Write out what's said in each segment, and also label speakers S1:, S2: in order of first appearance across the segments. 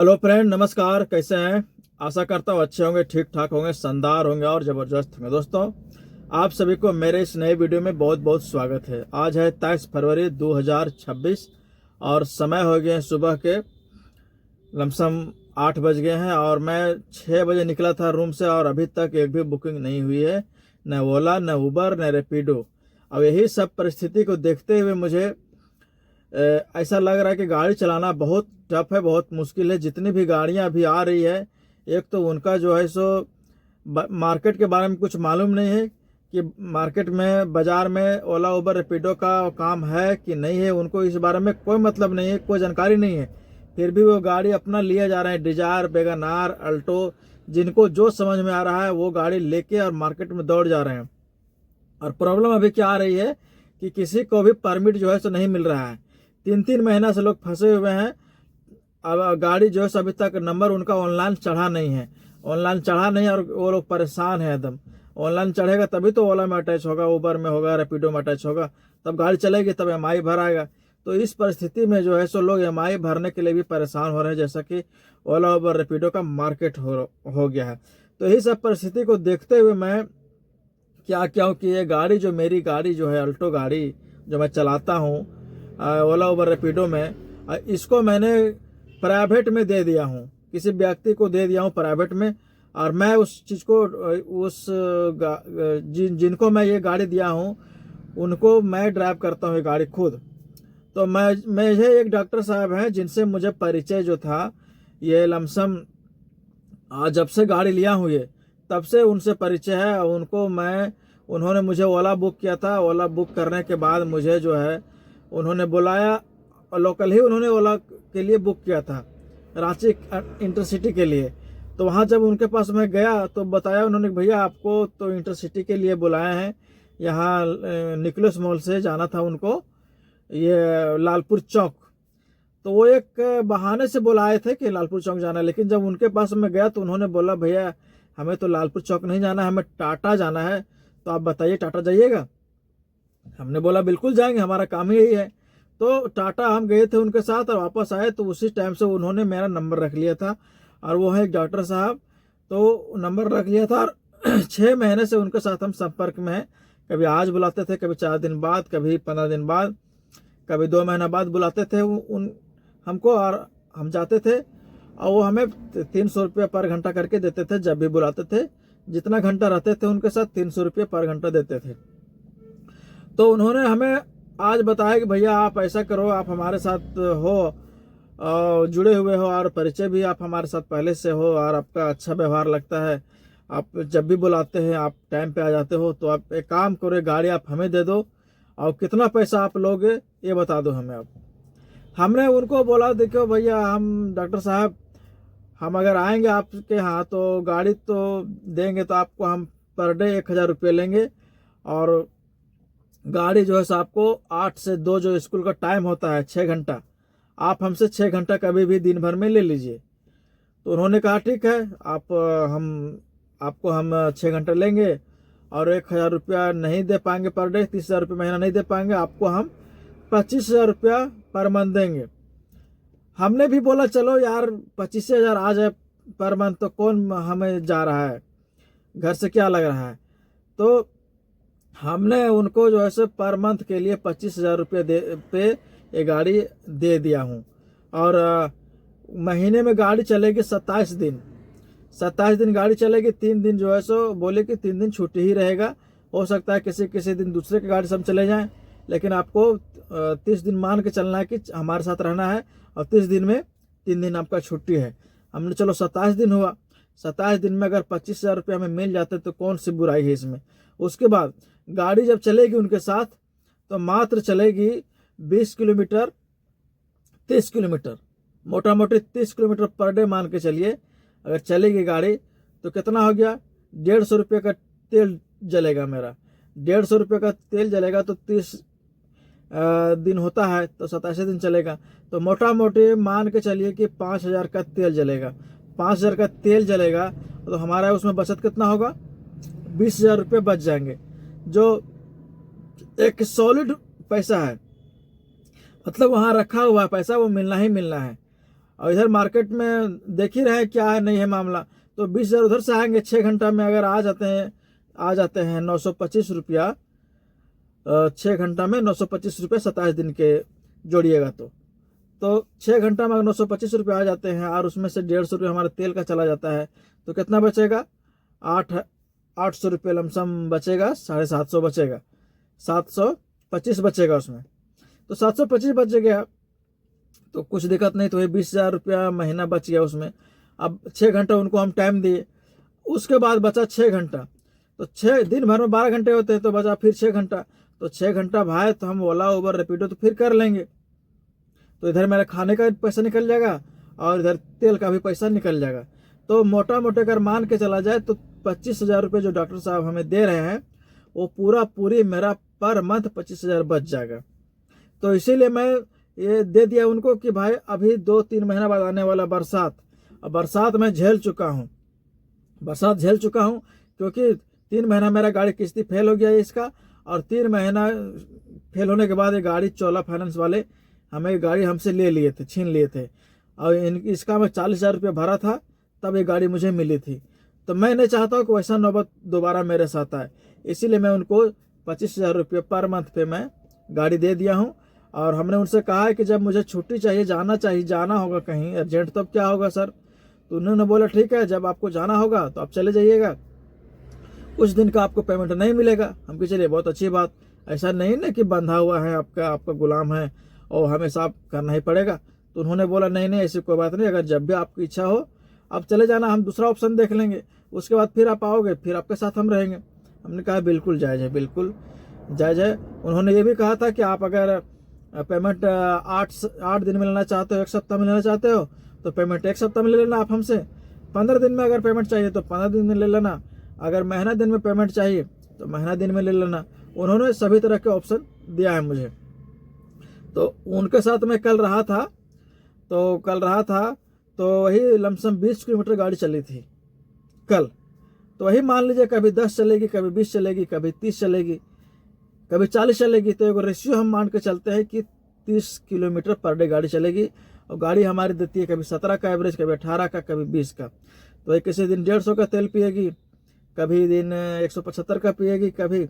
S1: Hello friend, नमस्कार। कैसे हैं? आशा करता हूँ अच्छे होंगे, ठीक ठाक होंगे, शानदार होंगे और ज़बरदस्त होंगे। दोस्तों, आप सभी को मेरे इस नए वीडियो में बहुत बहुत स्वागत है। आज है 23 फरवरी 2026 और समय हो गए हैं सुबह के लमसम 8 बज गए हैं और मैं 6 बजे निकला था रूम से और अभी तक एक भी बुकिंग नहीं हुई है, न ओला, न उबर, न रैपिडो। अब यही सब परिस्थिति को देखते हुए मुझे ऐसा लग रहा है कि गाड़ी चलाना बहुत टफ है, बहुत मुश्किल है। जितनी भी गाड़ियां अभी आ रही है, एक तो उनका जो है सो मार्केट के बारे में कुछ मालूम नहीं है कि मार्केट में, बाजार में ओला उबर रैपिडो का काम है कि नहीं है। उनको इस बारे में कोई मतलब नहीं है, कोई जानकारी नहीं है। फिर भी वो गाड़ी अपना लिए जा रहे हैं, डिजायर, वेगनार, अल्टो, जिनको जो समझ में आ रहा है वो गाड़ी लेके और मार्केट में दौड़ जा रहे हैं। और प्रॉब्लम अभी क्या आ रही है कि किसी को भी परमिट जो है सो नहीं मिल रहा है। 3-3 महीना से लोग फंसे हुए हैं। अब गाड़ी जो है सो अभी तक नंबर उनका ऑनलाइन चढ़ा नहीं है, ऑनलाइन चढ़ा नहीं और वो लोग परेशान है एकदम। ऑनलाइन चढ़ेगा तभी तो ओला में अटैच होगा, उबर में होगा, रैपिडो में अटैच होगा, तब गाड़ी चलेगी, तब EMI भराएगा। तो इस परिस्थिति में जो है सो लोग EMI भरने के लिए भी परेशान हो रहे हैं, जैसा कि ओला उबर रैपिडो का मार्केट हो गया है। तो यही सब परिस्थिति को देखते हुए मैं क्या क्योंकि ये गाड़ी, जो मेरी गाड़ी जो है अल्टो गाड़ी जो मैं चलाता हूँ ओला उबर रैपिडो में, इसको मैंने प्राइवेट में दे दिया हूँ, किसी व्यक्ति को दे दिया हूँ प्राइवेट में। और मैं उस चीज़ को जिनको मैं ये गाड़ी दिया हूँ उनको मैं ड्राइव करता हूँ ये गाड़ी खुद। तो मुझे एक डॉक्टर साहब हैं जिनसे मुझे परिचय जो था, ये लमसम आज जब से गाड़ी लिया हूँ ये तब से उनसे परिचय है। उन्होंने मुझे ओला बुक किया था। ओला बुक करने के बाद मुझे जो है उन्होंने बुलाया, और लोकल ही उन्होंने ओला के लिए बुक किया था, रांची इंटरसिटी के लिए। तो वहाँ जब उनके पास मैं गया तो बताया उन्होंने, भैया आपको तो इंटरसिटी के लिए बुलाए हैं, यहाँ निकोलस मॉल से जाना था उनको, ये लालपुर चौक। तो वो एक बहाने से बुलाए थे कि लालपुर चौक जाना है, लेकिन जब उनके पास मैं गया तो उन्होंने बोला, भैया हमें तो लालपुर चौक नहीं जाना है, हमें टाटा जाना है, तो आप बताइए टाटा जाइएगा। हमने बोला बिल्कुल जाएंगे, हमारा काम ही यही है। तो टाटा हम गए थे उनके साथ और वापस आए तो उसी टाइम से उन्होंने मेरा नंबर रख लिया था, और वो है एक डॉक्टर साहब, तो नंबर रख लिया था। और 6 महीने से उनके साथ हम संपर्क में हैं। कभी आज बुलाते थे, कभी 4 दिन बाद, कभी 15 दिन बाद, कभी 2 महीना बाद बुलाते थे उन हमको, और हम जाते थे और वो हमें 300 रुपये पर घंटा करके देते थे। जब भी बुलाते थे, जितना घंटा रहते थे उनके साथ 300 रुपये पर घंटा देते थे। तो उन्होंने हमें आज बताया कि भैया आप ऐसा करो, आप हमारे साथ हो, जुड़े हुए हो और परिचय भी आप हमारे साथ पहले से हो और आपका अच्छा व्यवहार लगता है, आप जब भी बुलाते हैं आप टाइम पे आ जाते हो, तो आप एक काम करो, गाड़ी आप हमें दे दो और कितना पैसा आप लोगे ये बता दो हमें। अब हमने उनको बोला, देखो भैया, हम डॉक्टर साहब, हम अगर आएंगे आपके यहाँ तो गाड़ी तो देंगे तो आपको हम पर डे 1,000 रुपये लेंगे, और गाड़ी जो है सो आपको 8 से 2 जो स्कूल का टाइम होता है 6 घंटा, आप हमसे 6 घंटा कभी भी दिन भर में ले लीजिए। तो उन्होंने कहा ठीक है, हम 6 घंटा लेंगे और 1,000 रुपया नहीं दे पाएंगे पर डे, 30,000 रुपये महीना नहीं दे पाएंगे, आपको हम 25,000 रुपया पर मंथ देंगे। हमने भी बोला चलो यार 25,000 आ जाए पर मंथ तो कौन हमें जा रहा है, घर से क्या लग रहा है। तो हमने उनको जो है सो पर मंथ के लिए 25,000 रुपये पे ये गाड़ी दे दिया हूँ। और महीने में गाड़ी चलेगी 27 दिन, 27 दिन गाड़ी चलेगी। 3 दिन जो है सो बोले कि 3 दिन छुट्टी ही रहेगा। हो सकता है किसी किसी दिन दूसरे की गाड़ी से हम चले जाएं, लेकिन आपको 30 दिन मान के चलना है कि हमारे साथ रहना है, और 30 दिन में 3 दिन आपका छुट्टी है। हमने चलो 27 दिन हुआ, 27 दिन में अगर 25,000 रुपये हमें मिल जाते तो कौन सी बुराई है इसमें। उसके बाद गाड़ी जब चलेगी उनके साथ तो मात्र चलेगी 20 किलोमीटर, 30 किलोमीटर, मोटा मोटी 30 किलोमीटर पर डे मान के चलिए। अगर चलेगी गाड़ी तो कितना हो गया, 150 रुपये का तेल जलेगा मेरा। 150 रुपये का तेल जलेगा तो 30 दिन होता है तो 87 दिन चलेगा। तो मोटा मोटी मान के चलिए कि 5,000 का तेल जलेगा। 5,000 का तेल जलेगा तो हमारा उसमें बचत कितना होगा, 20,000 रुपये बच जाएंगे, जो एक सॉलिड पैसा है। मतलब वहाँ रखा हुआ पैसा वो मिलना ही मिलना है। और इधर मार्केट में देख ही रहे हैं क्या है नहीं है मामला। तो 20,000 उधर से आएंगे, 6 घंटा में अगर आ जाते हैं 925 रुपया, 6 घंटा में 925 रुपये 27 दिन के जोड़िएगा तो 6 घंटा में 925 रुपये आ जाते हैं, और उसमें से 150 रुपये हमारे तेल का चला जाता है, तो कितना बचेगा? 800 रुपये लमसम बचेगा, 750 बचेगा, 725 बचेगा उसमें। तो 725 बच गया तो कुछ दिक्कत नहीं, तो वही 20,000 रुपया महीना बच गया उसमें। अब 6 घंटा उनको हम टाइम दिए, उसके बाद बचा 6 घंटा। तो 6 दिन भर में 12 घंटे होते हैं, तो बचा फिर 6 घंटा। तो 6 घंटा भाई तो हम ओला उबर रैपिडो तो फिर कर लेंगे। तो इधर मेरा खाने का पैसा निकल जाएगा और इधर तेल का भी पैसा निकल जाएगा। तो मोटा मोटे अगर मान के चला जाए तो 25,000 रुपये जो डॉक्टर साहब हमें दे रहे हैं वो पूरी मेरा पर मंथ 25,000 बच जाएगा। तो इसीलिए मैं ये दे दिया उनको कि भाई अभी 2-3 महीना बाद आने वाला बरसात, अब बरसात मैं झेल चुका हूँ, क्योंकि 3 महीना मेरा गाड़ी किस्ती फेल हो गया है इसका, और 3 महीना फेल होने के बाद ये गाड़ी चोला फाइनेंस वाले हमें गाड़ी हमसे छीन लिए थे, और इसका मैं 40,000 रुपये भरा था तब ये गाड़ी मुझे मिली थी। तो मैं नहीं चाहता हूँ कि वैसा नौबत दोबारा मेरे साथ आए, इसीलिए मैं उनको 25,000 रुपये पर मंथ पे मैं गाड़ी दे दिया हूँ। और हमने उनसे कहा है कि जब मुझे छुट्टी चाहिए, जाना होगा कहीं अर्जेंट, तब क्या होगा सर? तो उन्होंने बोला ठीक है, जब आपको जाना होगा तो आप चले जाइएगा, कुछ दिन का आपको पेमेंट नहीं मिलेगा। हम कह चलिए बहुत अच्छी बात, ऐसा नहीं ना कि बंधा हुआ है आपका गुलाम है और हमेशा आप करना ही पड़ेगा। तो उन्होंने बोला नहीं ऐसी कोई बात नहीं, अगर जब भी आपकी इच्छा हो आप चले जाना, हम दूसरा ऑप्शन देख लेंगे, उसके बाद फिर आप आओगे, फिर आपके साथ हम रहेंगे। हमने कहा बिल्कुल जायज़ है, बिल्कुल जायज़ है। उन्होंने ये भी कहा था कि आप अगर पेमेंट 8 दिन में लेना चाहते हो, 1 सप्ताह में लेना चाहते हो तो पेमेंट 1 सप्ताह में ले लेना आप हमसे, 15 दिन में अगर पेमेंट चाहिए तो 15 दिन में ले लेना, अगर महीना दिन में पेमेंट चाहिए तो महीना दिन में ले लेना। उन्होंने सभी तरह के ऑप्शन दिया है मुझे। तो उनके साथ मैं कल रहा था तो वही लमसम 20 किलोमीटर गाड़ी चली थी कल। तो वही मान लीजिए कभी 10 चलेगी, कभी 20 चलेगी, कभी 30 चलेगी, कभी 40 चलेगी। तो एक रेशियो हम मान के चलते हैं कि 30 किलोमीटर पर डे गाड़ी चलेगी, और गाड़ी हमारी देती है कभी 17 का एवरेज, कभी 18 का, कभी 20 का। तो एक किसी दिन 150 का तेल पिएगी, कभी दिन 175 का पिएगी, कभी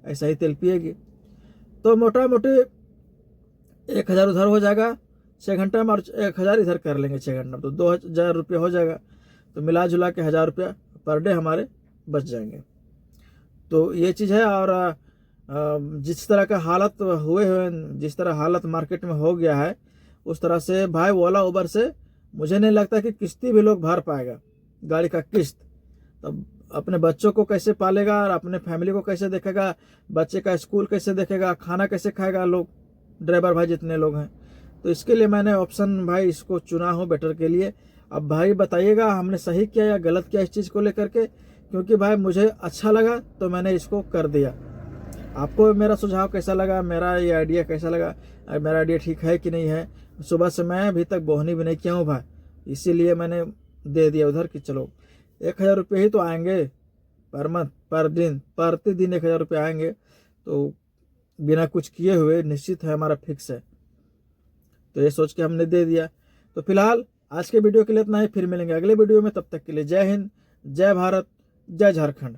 S1: ऐसा ही तेल पिएगी। तो मोटा मोटी 1,000 उधर हो जाएगा 6 घंटा में, और 1,000 इधर कर लेंगे 6 घंटा में, तो 2,000 रुपये हो जाएगा। तो मिला जुला के 1,000 रुपया पर डे हमारे बच जाएंगे। तो ये चीज़ है। और जिस तरह का हालत जिस तरह हालत मार्केट में हो गया है, उस तरह से भाई ओला उबर से मुझे नहीं लगता कि किस्ती भी लोग भर पाएगा, गाड़ी का किस्त। तब अपने बच्चों को कैसे पालेगा और अपने फैमिली को कैसे देखेगा, बच्चे का स्कूल कैसे देखेगा, खाना कैसे खाएगा लोग, ड्राइवर भाई जितने लोग हैं। तो इसके लिए मैंने ऑप्शन भाई इसको चुना हूँ बेटर के लिए। अब भाई बताइएगा हमने सही किया या गलत किया इस चीज़ को लेकर के, क्योंकि भाई मुझे अच्छा लगा तो मैंने इसको कर दिया। आपको मेरा सुझाव कैसा लगा, मेरा ये आइडिया कैसा लगा, मेरा आइडिया ठीक है कि नहीं है? सुबह से मैं अभी तक बोहनी भी नहीं किया हूँ भाई, इसीलिए मैंने दे दिया उधर कि चलो 1,000 रुपये ही तो आएंगे पर मंथ, प्रतिदिन 1,000 रुपये आएंगे, तो बिना कुछ किए हुए निश्चित है हमारा फिक्स है। तो ये सोच के हमने दे दिया। तो फिलहाल आज के वीडियो के लिए इतना ही, फिर मिलेंगे अगले वीडियो में। तब तक के लिए जय हिंद, जय भारत, जय झारखंड।